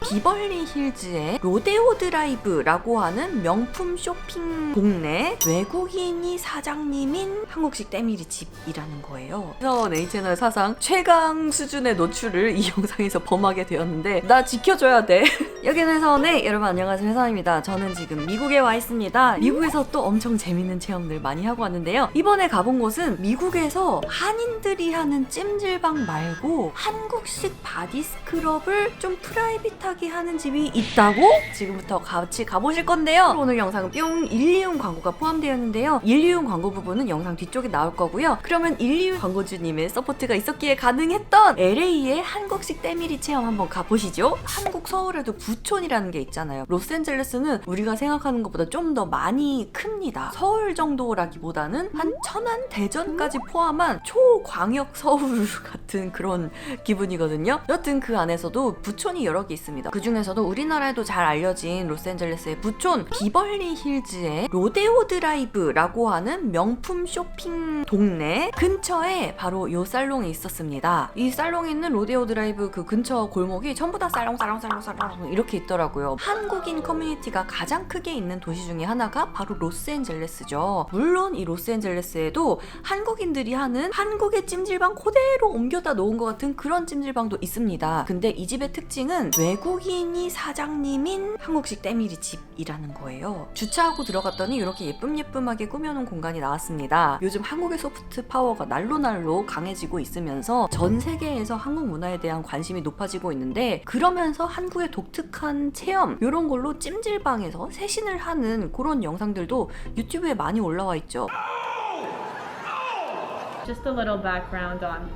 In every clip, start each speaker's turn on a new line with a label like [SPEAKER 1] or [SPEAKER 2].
[SPEAKER 1] 비벌리 힐즈의 로데오 드라이브라고 하는 명품 쇼핑 동네 외국인이 사장님인 한국식 때밀이 집이라는 거예요. 그래서 네이채널 사상 최강 수준의 노출을 이 영상에서 범하게 되었는데 나 지켜줘야 돼. 여기는 네, 여러분 안녕하세요, 회사입니다. 저는 지금 미국에 와 있습니다. 미국에서 또 엄청 재밌는 체험들 많이 하고 왔는데요. 이번에 가본 곳은 미국에서 한인들이 하는 찜질방 말고 한국식 바디 스크럽을 좀 프라이빗하게 하는 집이 있다고? 지금부터 같이 가보실 건데요. 오늘 영상은 뿅 1, 2용 광고가 포함되어 있는데요. 1, 2용 광고 부분은 영상 뒤쪽에 나올 거고요. 그러면 1, 2용 광고주님의 서포트가 있었기에 가능했던 LA의 한국식 때밀이 체험 한번 가보시죠. 한국 서울에도 부촌이라는 게 있잖아요. 로스앤젤레스는 우리가 생각하는 것보다 좀 더 많이 큽니다. 서울 정도라기보다는 한 천안, 대전까지 포함한 초광역 서울 같은 그런 기분이거든요. 여튼 그 안에서도 부촌이 여러 개 있습니다. 그 중에서도 우리나라에도 잘 알려진 로스앤젤레스의 부촌 비벌리 힐즈의 로데오 드라이브라고 하는 명품 쇼핑 동네 근처에 바로 이 살롱이 있었습니다. 이 살롱에 있는 로데오 드라이브 그 근처 골목이 전부 다 살롱 이렇게 있더라고요. 한국인 커뮤니티가 가장 크게 있는 도시 중에 하나가 바로 로스앤젤레스죠. 물론 이 로스앤젤레스에도 한국인들이 하는 한국의 찜질방 그대로 옮겨다 놓은 것 같은 그런 찜질방도 있습니다. 근데 이 집의 특징은 외국인이 사장님인 한국식 때밀이 집이라는 거예요. 주차하고 들어갔더니 이렇게 예쁨하게 꾸며놓은 공간이 나왔습니다. 요즘 한국의 소프트 파워가 날로 강해지고 있으면서 전 세계에서 한국 문화에 대한 관심이 높아지고 있는데, 그러면서 한국의 독특한 체험 이런 걸로 찜질방에서 세신을 하는 그런 영상들도 유튜브에 많이 올라와 있죠.
[SPEAKER 2] Just a little background on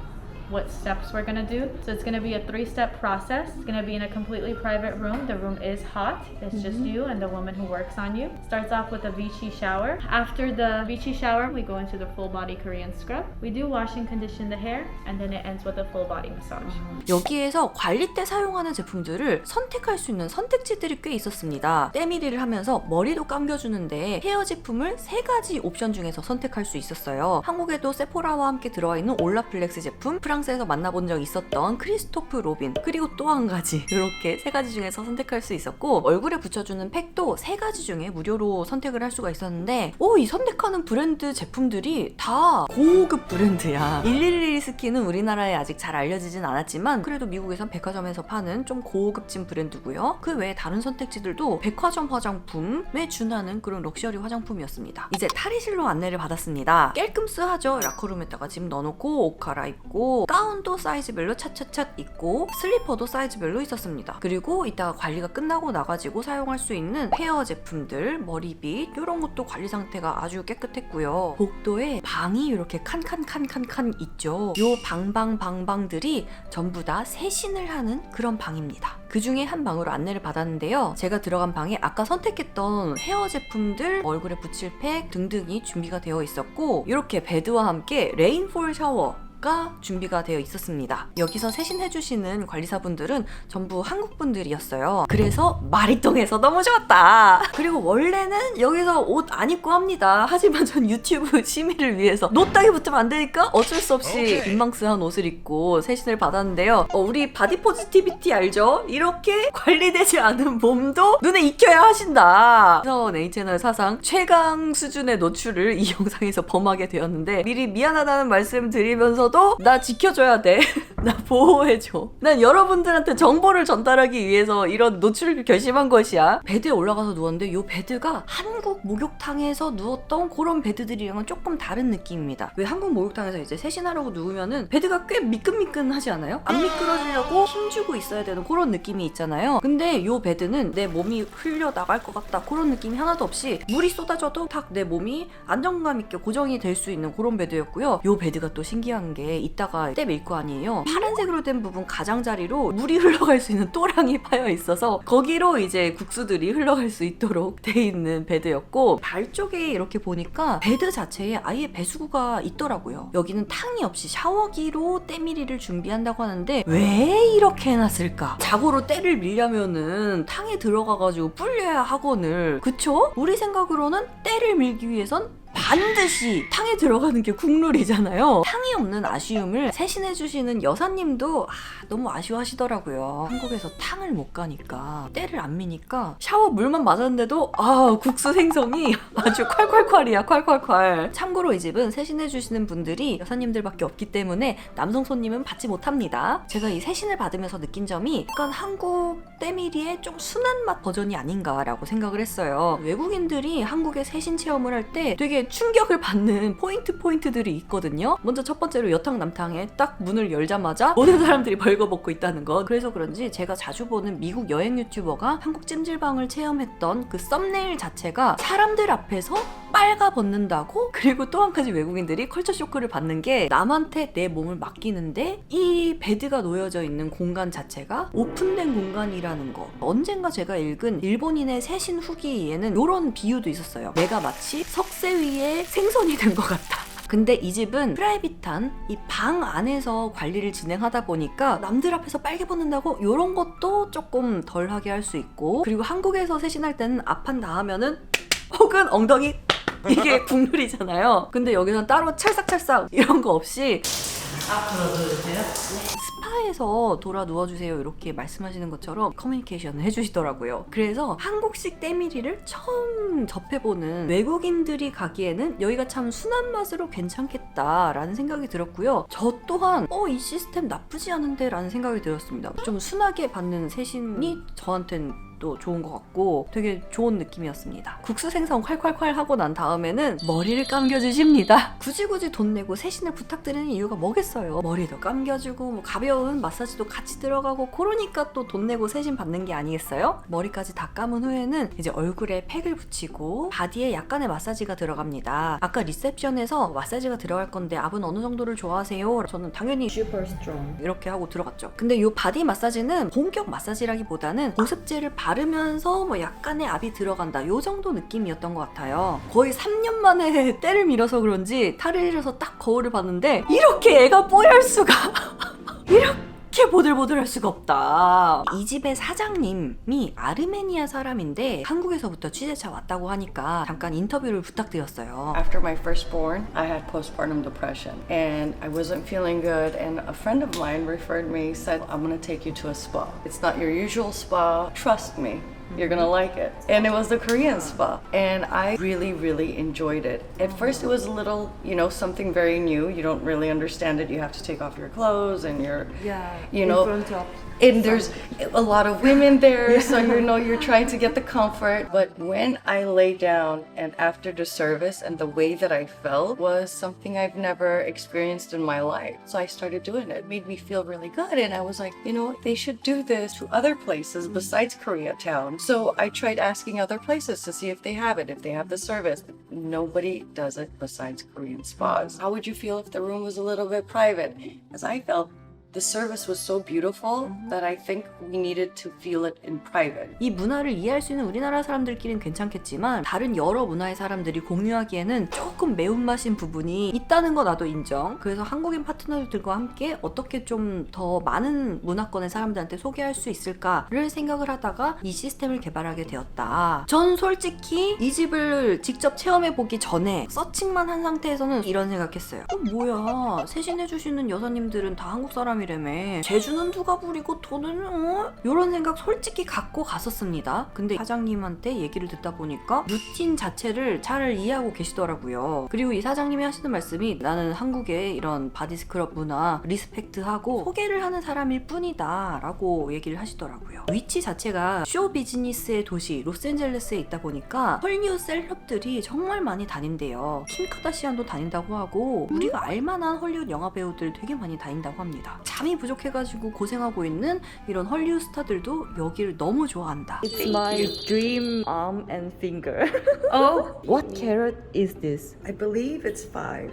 [SPEAKER 2] what steps we're going to do. So it's going to be a 3-step process. It's going to be in a completely private room. The room is hot. It's just you and the woman who works on you. Starts off with a Vichy shower. After the Vichy shower, we go into the full body Korean scrub. We do wash and condition the hair, and then it ends with a full body massage.
[SPEAKER 1] 여기에서 관리 때 사용하는 제품들을 선택할 수 있는 선택지들이 꽤 있었습니다. 때밀이를 하면서 머리도 감겨주는데 헤어 제품을 3가지 옵션 중에서 선택할 수 있었어요. 한국에도 세포라와 함께 들어와 있는 올라플렉스 제품, 프랑스에서 만나본 적 있었던 크리스토프 로빈, 그리고 또 한 가지, 이렇게 3가지 중에서 선택할 수 있었고, 얼굴에 붙여주는 팩도 3가지 중에 무료로 선택을 할 수가 있었는데, 이 선택하는 브랜드 제품들이 다 고급 브랜드야. 111 스킨은 우리나라에 아직 잘 알려지진 않았지만 그래도 미국에선 백화점에서 파는 좀 고급진 브랜드고요. 그 외에 다른 선택지들도 백화점 화장품에 준하는 그런 럭셔리 화장품이었습니다. 이제 탈의실로 안내를 받았습니다. 깔끔스하죠. 라커룸에다가 짐 넣어놓고 옷 갈아입고, 가운도 사이즈별로 차차차 있고, 슬리퍼도 사이즈별로 있었습니다. 그리고 이따가 관리가 끝나고 나가지고 사용할 수 있는 헤어 제품들, 머리빗 이런 것도 관리 상태가 아주 깨끗했고요. 복도에 방이 이렇게 칸칸 있죠. 요 방방들이 전부 다 세신을 하는 그런 방입니다. 그 중에 한 방으로 안내를 받았는데요. 제가 들어간 방에 아까 선택했던 헤어 제품들, 얼굴에 붙일 팩 등등이 준비가 되어 있었고, 이렇게 베드와 함께 레인폴 샤워 가 준비가 되어 있었습니다. 여기서 세신해주시는 관리사분들은 전부 한국분들이었어요. 그래서 말이 통해서 너무 좋았다. 그리고 원래는 여기서 옷 안 입고 합니다. 하지만 전 유튜브 심의를 위해서 노딱이 붙으면 안 되니까 어쩔 수 없이 민망스한 옷을 입고 세신을 받았는데요. 우리 바디 포지티비티 알죠? 이렇게 관리되지 않은 몸도 눈에 익혀야 하신다. 그래서 네이채널 사상 최강 수준의 노출을 이 영상에서 범하게 되었는데, 미리 미안하다는 말씀 드리면서 나 지켜줘야 돼. 나 보호해줘. 난 여러분들한테 정보를 전달하기 위해서 이런 노출을 결심한 것이야. 베드에 올라가서 누웠는데 이 베드가 한국 목욕탕에서 누웠던 그런 베드들이랑은 조금 다른 느낌입니다. 왜 한국 목욕탕에서 이제 세신하려고 누우면은 베드가 꽤 미끈미끈하지 않아요? 안 미끄러지려고 힘주고 있어야 되는 그런 느낌이 있잖아요. 근데 이 베드는 내 몸이 흘려 나갈 것 같다 그런 느낌이 하나도 없이, 물이 쏟아져도 딱 내 몸이 안정감 있게 고정이 될 수 있는 그런 베드였고요. 이 베드가 또 신기한 게 이따가 때 밀 거 아니에요. 파란색으로 된 부분 가장자리로 물이 흘러갈 수 있는 또랑이 파여 있어서 거기로 이제 국수들이 흘러갈 수 있도록 돼 있는 베드였고, 발 쪽에 이렇게 보니까 베드 자체에 아예 배수구가 있더라고요. 여기는 탕이 없이 샤워기로 때밀이를 준비한다고 하는데 왜 이렇게 해놨을까? 자고로 때를 밀려면은 탕에 들어가가지고 불려야 하거늘, 그쵸? 우리 생각으로는 때를 밀기 위해선 반드시 탕에 들어가는 게 국룰이잖아요. 탕이 없는 아쉬움을 세신해주시는 여사님도 너무 아쉬워하시더라고요. 한국에서 탕을 못 가니까 때를 안 미니까 샤워 물만 맞았는데도 국수 생성이 아주 콸콸콸이야. 콸콸콸. 참고로 이 집은 세신해주시는 분들이 여사님들밖에 없기 때문에 남성 손님은 받지 못합니다. 제가 이 세신을 받으면서 느낀 점이 약간 한국 때밀이의 좀 순한 맛 버전이 아닌가라고 생각을 했어요. 외국인들이 한국의 세신 체험을 할 때 되게 충격을 받는 포인트들이 있거든요. 먼저 첫 번째로 여탕 남탕에 딱 문을 열자마자 모든 사람들이 벌거벗고 있다는 것. 그래서 그런지 제가 자주 보는 미국 여행 유튜버가 한국 찜질방을 체험했던 그 썸네일 자체가 사람들 앞에서 빨가 벗는다고? 그리고 또 한 가지 외국인들이 컬처 쇼크를 받는 게 남한테 내 몸을 맡기는데 이 베드가 놓여져 있는 공간 자체가 오픈된 공간이라는 거. 언젠가 제가 읽은 일본인의 세신 후기에는 이런 비유도 있었어요. 내가 마치 석쇠 위에 생선이 된 것 같다. 근데 이 집은 프라이빗한 이 방 안에서 관리를 진행하다 보니까 남들 앞에서 빨개 벗는다고 이런 것도 조금 덜하게 할 수 있고, 그리고 한국에서 세신할 때는 앞판 닿으면은 혹은 엉덩이 이게 국룰이잖아요. 근데 여기서는 따로 찰싹찰싹 이런 거 없이
[SPEAKER 3] 앞으로 누우세요.
[SPEAKER 1] 스파에서 돌아 누워주세요 이렇게 말씀하시는 것처럼 커뮤니케이션을 해주시더라고요. 그래서 한국식 때밀이를 처음 접해보는 외국인들이 가기에는 여기가 참 순한 맛으로 괜찮겠다라는 생각이 들었고요. 저 또한 이 시스템 나쁘지 않은데 라는 생각이 들었습니다. 좀 순하게 받는 세신이 저한텐 또 좋은 것 같고 되게 좋은 느낌이었습니다. 국수 생선 콸콸콸 하고 난 다음에는 머리를 감겨주십니다. 굳이 돈 내고 세신을 부탁드리는 이유가 뭐겠어요. 머리도 감겨주고 뭐 가벼운 마사지도 같이 들어가고 그러니까 또 돈 내고 세신 받는 게 아니겠어요? 머리까지 다 감은 후에는 이제 얼굴에 팩을 붙이고 바디에 약간의 마사지가 들어갑니다. 아까 리셉션에서 마사지가 들어갈 건데 압은 어느 정도를 좋아하세요? 저는 당연히
[SPEAKER 3] Super strong.
[SPEAKER 1] 이렇게 하고 들어갔죠. 근데 이 바디 마사지는 본격 마사지라기보다는 보습제를 바르면서 뭐 약간의 압이 들어간다 요 정도 느낌이었던 것 같아요. 거의 3년 만에 때를 밀어서 그런지 탈을 잃어서 딱 거울을 봤는데 이렇게 애가 뽀얄 수가 이렇게 보들보들할 수가 없다. 이 집의 사장님이 아르메니아 사람인데 한국에서부터 취재차 왔다고 하니까 잠깐 인터뷰를 부탁드렸어요.
[SPEAKER 4] After my firstborn, I had postpartum depression and I wasn't feeling good, and a friend of mine referred me, said, I'm gonna take you to a spa. It's not your usual spa, trust me. You're gonna like it. And it was a Korean spa. And I really enjoyed it. At first it was a little, something very new. You don't really understand it. You have to take off your clothes and and there's a lot of women there, so you're trying to get the comfort. But when I lay down and after the service, and the way that I felt was something I've never experienced in my life. So I started doing it. It made me feel really good, and I was like, they should do this to other places besides Koreatown. So I tried asking other places to see if they have it, if they have the service. Nobody does it besides Korean spas. How would you feel if the room was a little bit private? As I felt, the service was so beautiful that I think we needed to feel it in private.
[SPEAKER 1] 이 문화를 이해할 수 있는 우리나라 사람들끼리는 괜찮겠지만 다른 여러 문화의 사람들이 공유하기에는 조금 매운맛인 부분이 있다는 거 나도 인정. 그래서 한국인 파트너들과 함께 어떻게 좀 더 많은 문화권의 사람들한테 소개할 수 있을까를 생각을 하다가 이 시스템을 개발하게 되었다. 전 솔직히 이 집을 직접 체험해보기 전에 서칭만 한 상태에서는 이런 생각했어요. 뭐야, 세신해주시는 여사님들은 다 한국 사람이 라며 제주는 누가 부리고 돈은 이런 생각 솔직히 갖고 갔었습니다. 근데 사장님한테 얘기를 듣다 보니까 루틴 자체를 잘 이해하고 계시더라고요. 그리고 이 사장님이 하시는 말씀이 나는 한국의 이런 바디 스크럽 문화 리스펙트하고 소개를 하는 사람일 뿐이다 라고 얘기를 하시더라고요. 위치 자체가 쇼 비즈니스의 도시 로스앤젤레스에 있다 보니까 헐리우드 셀럽들이 정말 많이 다닌대요. 킴 카다시안도 다닌다고 하고 우리가 알만한 헐리우드 영화 배우들 되게 많이 다닌다고 합니다. 잠이 부족해가지고 고생하고 있는 이런 헐리우드 스타들도 여기를 너무 좋아한다.
[SPEAKER 3] It's my dream arm and finger.
[SPEAKER 4] Oh,
[SPEAKER 3] What carat is this?
[SPEAKER 4] I believe it's 5.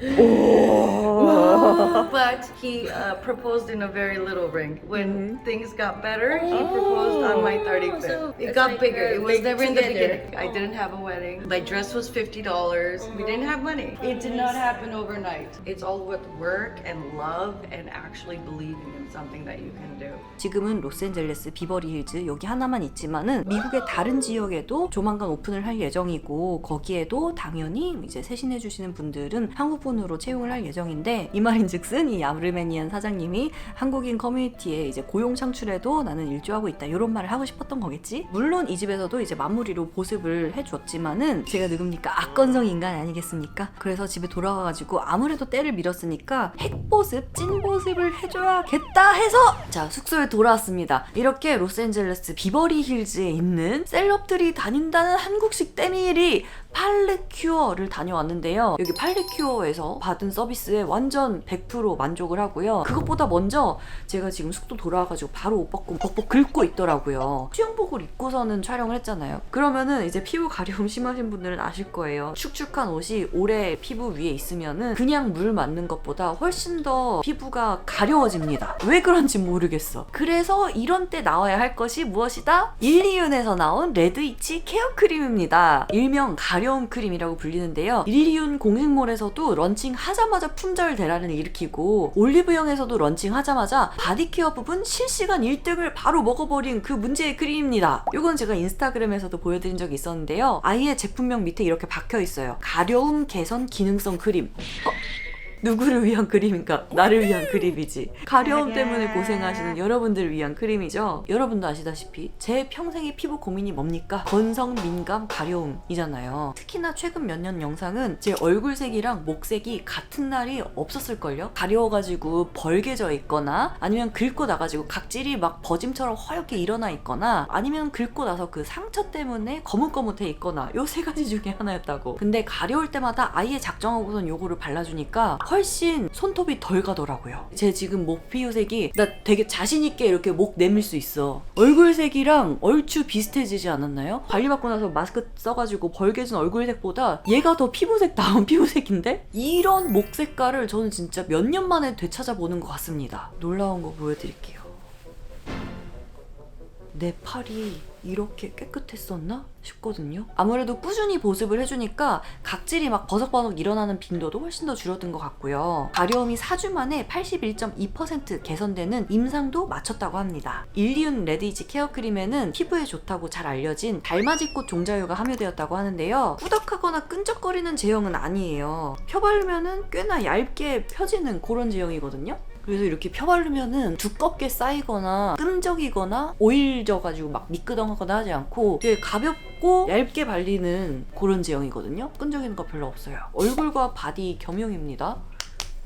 [SPEAKER 3] Oh.
[SPEAKER 4] But he proposed in a very little ring. When things got better, he proposed on my 35th.
[SPEAKER 2] so
[SPEAKER 4] It
[SPEAKER 2] it's
[SPEAKER 4] got
[SPEAKER 2] like
[SPEAKER 4] bigger.
[SPEAKER 2] we're
[SPEAKER 4] It was
[SPEAKER 2] big
[SPEAKER 4] never in the
[SPEAKER 2] together.
[SPEAKER 4] beginning. I didn't have a wedding. My dress was $50. We didn't have money. It did not happen overnight. It's all with work and love and actually believing something that you can do.
[SPEAKER 1] 지금은 로스앤젤레스, 비버리 힐즈 여기 하나만 있지만은 미국의 다른 지역에도 조만간 오픈을 할 예정이고 거기에도 당연히 이제 세신해 주시는 분들은 한국분으로 채용을 할 예정인데 이 말인즉슨 이 아르메니안 사장님이 한국인 커뮤니티에 이제 고용 창출에도 나는 일조하고 있다 이런 말을 하고 싶었던 거겠지? 물론 이 집에서도 이제 마무리로 보습을 해줬지만은 제가 누굽니까? 악건성 인간 아니겠습니까? 그래서 집에 돌아가가지고 아무래도 때를 밀었으니까 핵보습, 찐보습을 해줘야겠다 해서 자 숙소에 돌아왔습니다. 이렇게 로스앤젤레스 비버리 힐즈에 있는 셀럽들이 다닌다는 한국식 때밀이 팔레큐어를 다녀왔는데요. 여기 팔레큐어에서 받은 서비스에 완전 100% 만족을 하고요. 그것보다 먼저 제가 지금 숙소 돌아와가지고 바로 옷 벗고 벅벅 긁고 있더라고요. 수영복을 입고서는 촬영을 했잖아요. 그러면은 이제 피부 가려움 심하신 분들은 아실 거예요. 축축한 옷이 오래 피부 위에 있으면은 그냥 물 맞는 것보다 훨씬 더 피부가 가려워집니다. 왜 그런지 모르겠어. 그래서 이런 때 나와야 할 것이 무엇이다? 일리윤에서 나온 레드이치 케어 크림입니다. 일명 가려움 크림이라고 불리는데요. 일리윤 공식몰에서도 런칭하자마자 품절 대란을 일으키고 올리브영에서도 런칭하자마자 바디케어 부분 실시간 1등을 바로 먹어버린 그 문제의 크림입니다. 이건 제가 인스타그램에서도 보여드린 적이 있었는데요. 아예 제품명 밑에 이렇게 박혀있어요. 가려움 개선 기능성 크림. 누구를 위한 크림인가? 나를 위한 크림이지. 가려움 때문에 고생하시는 여러분들을 위한 크림이죠. 여러분도 아시다시피 제 평생의 피부 고민이 뭡니까? 건성, 민감, 가려움이잖아요. 특히나 최근 몇 년 영상은 제 얼굴색이랑 목색이 같은 날이 없었을걸요? 가려워가지고 벌게져 있거나 아니면 긁고 나가지고 각질이 막 버짐처럼 허옇게 일어나 있거나 아니면 긁고 나서 그 상처 때문에 거뭇거뭇해 있거나 요 세 가지 중에 하나였다고. 근데 가려울 때마다 아예 작정하고선 요거를 발라주니까 훨씬 손톱이 덜 가더라고요. 제 지금 목 피부색이 나 되게 자신있게 이렇게 목 내밀 수 있어. 얼굴색이랑 얼추 비슷해지지 않았나요? 관리받고 나서 마스크 써가지고 벌게진 얼굴색보다 얘가 더 피부색 다운 피부색인데? 이런 목 색깔을 저는 진짜 몇 년 만에 되찾아보는 것 같습니다. 놀라운 거 보여드릴게요. 내 팔이 이렇게 깨끗했었나 싶거든요. 아무래도 꾸준히 보습을 해주니까 각질이 막 버석버석 일어나는 빈도도 훨씬 더 줄어든 것 같고요. 가려움이 4주 만에 81.2% 개선되는 임상도 마쳤다고 합니다. 일리윤 레드이치 케어 크림에는 피부에 좋다고 잘 알려진 달맞이꽃 종자유가 함유되었다고 하는데요. 꾸덕하거나 끈적거리는 제형은 아니에요. 펴바르면은 꽤나 얇게 펴지는 그런 제형이거든요. 그래서 이렇게 펴바르면은 두껍게 쌓이거나 끈적이거나 오일져가지고 막 미끄덩하거나 하지 않고 되게 가볍고 얇게 발리는 그런 제형이거든요. 끈적이는 거 별로 없어요. 얼굴과 바디 겸용입니다.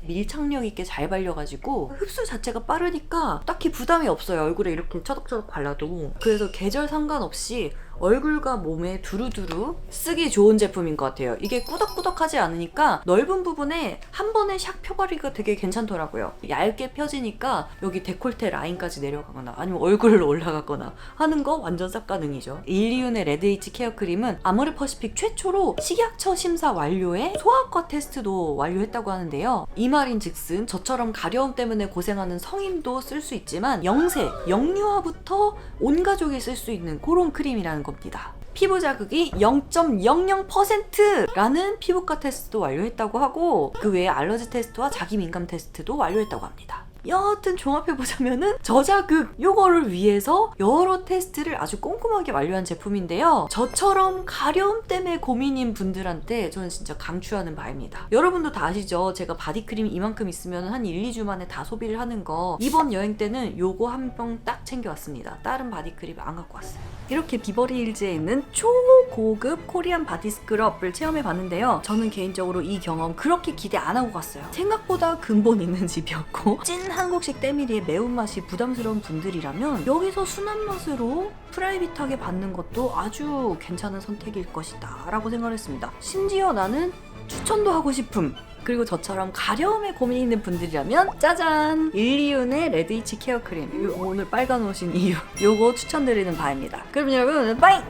[SPEAKER 1] 밀착력 있게 잘 발려가지고 흡수 자체가 빠르니까 딱히 부담이 없어요. 얼굴에 이렇게 처덕처덕 발라도. 그래서 계절 상관없이 얼굴과 몸에 두루두루 쓰기 좋은 제품인 것 같아요. 이게 꾸덕꾸덕하지 않으니까 넓은 부분에 한 번에 샥 펴바르기가 되게 괜찮더라고요. 얇게 펴지니까 여기 데콜테 라인까지 내려가거나 아니면 얼굴로 올라가거나 하는 거 완전 싹 가능이죠. 일리윤의 레드이치 케어 크림은 아모레퍼시픽 최초로 식약처 심사 완료에 소아과 테스트도 완료했다고 하는데요. 이 말인즉슨 저처럼 가려움 때문에 고생하는 성인도 쓸 수 있지만 0세, 영유아부터 온 가족이 쓸 수 있는 그런 크림이라는 겁니다. 피부 자극이 0.00%라는 피부과 테스트도 완료했다고 하고 그 외에 알러지 테스트와 자기 민감 테스트도 완료했다고 합니다. 여하튼 종합해보자면은 저자극 요거를 위해서 여러 테스트를 아주 꼼꼼하게 완료한 제품인데요. 저처럼 가려움 때문에 고민인 분들한테 저는 진짜 강추하는 바입니다. 여러분도 다 아시죠? 제가 바디크림 이만큼 있으면 한 1, 2주 만에 다 소비를 하는 거. 이번 여행 때는 요거 한 병 딱 챙겨왔습니다. 다른 바디크림 안 갖고 왔어요. 이렇게 비버리 힐즈에 있는 초고급 코리안 바디 스크럽을 체험해봤는데요. 저는 개인적으로 이 경험 그렇게 기대 안 하고 갔어요. 생각보다 근본 있는 집이었고 찐 한국식 때밀이의 매운맛이 부담스러운 분들이라면 여기서 순한 맛으로 프라이빗하게 받는 것도 아주 괜찮은 선택일 것이다 라고 생각했습니다. 심지어 나는 추천도 하고 싶음. 그리고 저처럼 가려움에 고민이 있는 분들이라면 짜잔! 일리윤의 레드이치 케어 크림. 오늘 빨간 옷인 이유. 요거 추천드리는 바입니다. 그럼 여러분 빠잉!